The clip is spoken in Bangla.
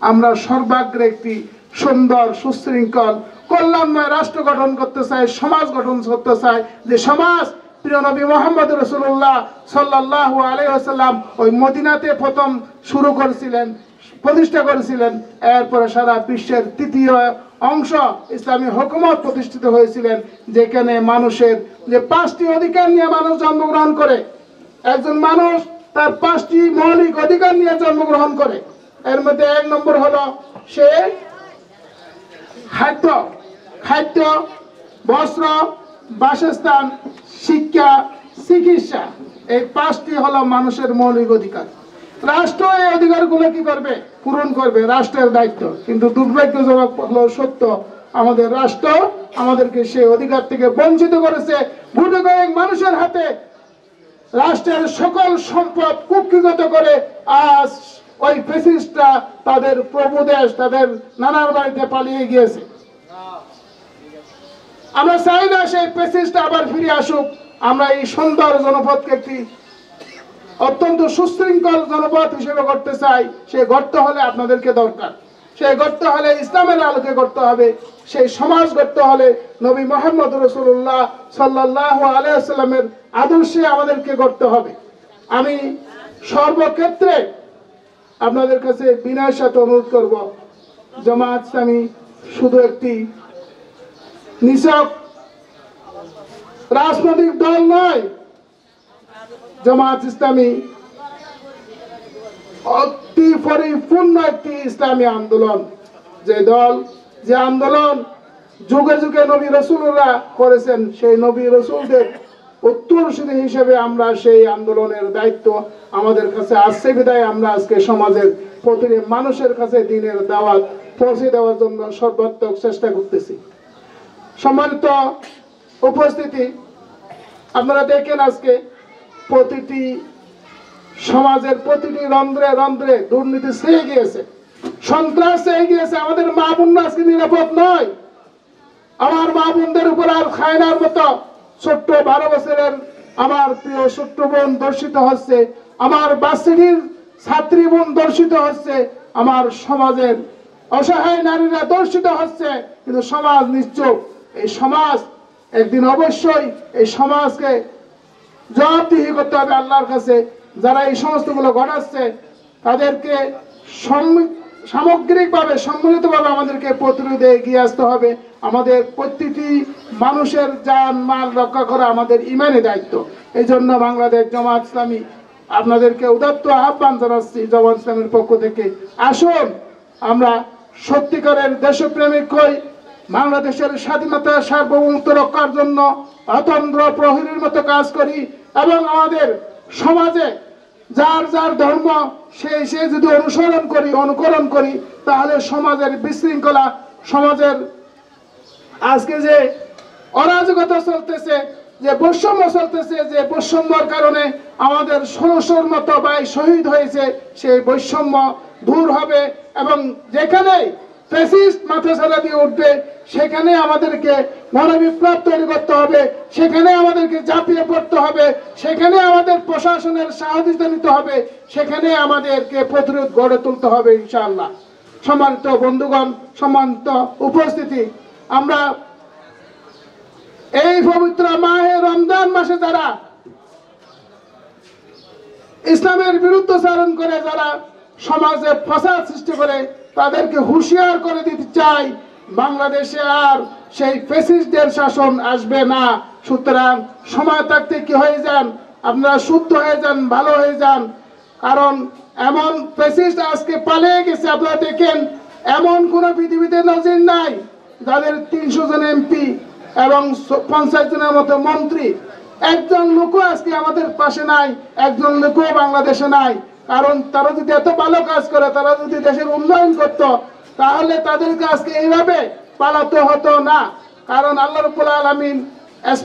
আমরা সর্বাগ্রে একটি সুন্দর সুশৃঙ্খল কল্যাণময় রাষ্ট্র গঠন করতে চাই, সমাজ গঠন করতে চাই, যে সমাজ প্রিয় নবী মুহাম্মদ রাসূলুল্লাহ সাল্লাল্লাহু আলাইহি ওয়াসাল্লাম ওই মদিনাতে প্রথম শুরু করেছিলেন, প্রতিষ্ঠা করেছিলেন। এরপরে সারা বিশ্বের তৃতীয় অংশ ইসলামী হুকুমত প্রতিষ্ঠিত হয়েছিলেন, যেখানে মানুষের যে 5টি অধিকার নিয়ে মানুষ জন্মগ্রহণ করে। একজন মানুষ তার 5টি মৌলিক অধিকার নিয়ে জন্মগ্রহণ করে। এর মধ্যে 1 নম্বর হলো সে খাদ্য, বস্ত্র, বাসস্থান, শিক্ষা, চিকিৎসা। এই 5টি হলো মানুষের মৌলিক অধিকার। রাষ্ট্র এই অধিকারগুলো কি করবে? পূরণ করবে, রাষ্ট্রের দায়িত্ব। কিন্তু দুর্ভাগ্যজনক হলো সত্য, আমাদের রাষ্ট্র আমাদেরকে সেই অধিকার থেকে বঞ্চিত করেছে। গুটি কয়েক মানুষের হাতে রাষ্ট্রের সকল সম্পদ কুক্ষিগত করে আজ ওই ফ্যাসিস্টরা তাদের প্রভুদেশ, তাদের নানার বাড়িতে পালিয়ে গিয়েছে। আমরা চাই না সেই ফ্যাসিস্ট আবার ফিরে আসুক। আমরা এই সুন্দর জনপদকে একটি অত্যন্ত সুশৃঙ্খল জনপদ হিসেবে করতে চাই। সে গড়তে হলে আপনাদেরকে দরকার, সে গড়তে হলে ইসলামের আলোকে গড়তে হবে, সেই সমাজ গড়তে হলে নবী মুহাম্মদ রাসূলুল্লাহ সাল্লাল্লাহু আলাইহি ওয়াসাল্লামের আদর্শে আমাদেরকে গড়তে হবে। আমি সর্বক্ষেত্রে আপনাদের কাছে বিনয়ের সাথে অনুরোধ করব, জামাত ইসলামী শুধু একটি নিছক রাজনৈতিক দল নয়। জামাত ইসলামী অতি পরিপূর্ণ একটি ইসলামী আন্দোলন, যে দল, যে আন্দোলন যুগে যুগে নবী রাসূলরা করেছেন। সেই নবী রাসূলদের উত্তরসূরি হিসেবে আমরা সেই আন্দোলনের দায়িত্ব আমাদের কাছে আসছে বিধায় আমরা আজকে সমাজের প্রতিটি মানুষের কাছে দ্বীনের দাওয়াত পৌঁছে দেওয়ার জন্য সর্বাত্মক চেষ্টা করতেছি। সম্মানিত উপস্থিতি, আপনারা দেখেন আজকে প্রতিটি সমাজের প্রতিটি রন্ধ্রে রন্ধ্রে দুর্নীতি ছেয়ে গিয়েছে, সন্ত্রাস ছেয়ে গিয়েছে। আমাদের মা বোনরা আজকে নিরাপদ নয়। আমার মা বোনদের উপর আর খায়নার মতো ছোট্ট 12 বছরের আমার প্রিয় ছোট্ট বোন দর্শিত হচ্ছে, আমার বাচ্চাটির ছাত্রী বোন দর্শিত হচ্ছে, আমার সমাজের অসহায় নারীরা দর্শিত হচ্ছে। কিন্তু সমাজ নিশ্চুপ। এই সমাজ একদিন অবশ্যই এই সমাজকে জবাবদিহি করতে হবে আল্লাহর কাছে। যারা এই সমস্তগুলো ঘটাচ্ছে তাদেরকে সামগ্রিকভাবে সম্মিলিতভাবে আমাদেরকে প্রতিরোধে এগিয়ে আসতে হবে। আমাদের প্রতিটি মানুষের জান মাল রক্ষা করা আমাদের ইমানি দায়িত্ব। এই জন্য বাংলাদেশ জামাত ইসলামী আপনাদেরকে উদাত্ত আহ্বান জানাচ্ছি জামাত ইসলামের পক্ষ থেকে, আসুন আমরা সত্যিকারের দেশপ্রেমিক হই, বাংলাদেশের স্বাধীনতা সার্বভৌমত্ব রক্ষার জন্য অতন্ত্র প্রহরীর মতো কাজ করি, এবং আমাদের সমাজে যার যার ধর্ম সে যদি অনুকরণ করি তাহলে সমাজের বিশৃঙ্খলা, সমাজের আজকে যে অরাজকতা চলতেছে, যে বৈষম্য চলতেছে, যে বৈষম্যর কারণে আমাদের 1600-র মতো ভাই শহীদ হয়েছে, সেই বৈষম্য দূর হবে। এবং যেখানে ফ্যাসিস্ট মাথা ছাড়া দিয়ে উঠবে সেখানে আমাদেরকে গণবিপ্লব তৈরি করতে হবে, সেখানে আমাদেরকে ঝাঁপিয়ে পড়তে হবে, সেখানে আমাদের প্রশাসনের সহযোগিতা নিতে হবে, সেখানে আমাদেরকে প্রতিরোধ গড়ে তুলতে হবে ইনশাআল্লাহ। সম্মানিত বন্ধুগণ, সম্মানিত উপস্থিতি, আমরা এই পবিত্র মাহে রমজান মাসে যারা ইসলামের বিরুদ্ধাচরণ করে, যারা সমাজে ফাসাদ সৃষ্টি করে, তাদেরকে হুঁশিয়ার করে দিতে চাই, বাংলাদেশে আর সেই ফ্যাসিস্টদের শাসন আসবে না। সুতরাং সময় থাকতে কি হয়ে যান, আপনারা শুদ্ধ হয়ে যান, ভালো হয়ে যান। কারণ এমন ফ্যাসিস্ট আজকে পালিয়ে গেছে। আপনারা দেখেন, এমন কোন পৃথিবীতে নজির নাই যাদের 300 জন এমপি এবং 50 জনের মতো মন্ত্রী, একজন লোকও আজকে আমাদের পাশে নাই, একজন লোকও বাংলাদেশে নাই। কারণ তারা যদি এত ভালো কাজ করে, তারা যদি দেশের উন্নয়ন করত, তাহলে তাদেরকে আজকে এইভাবে পালাতে হতো না। কারণ আল্লাহ রাব্বুল আলামিন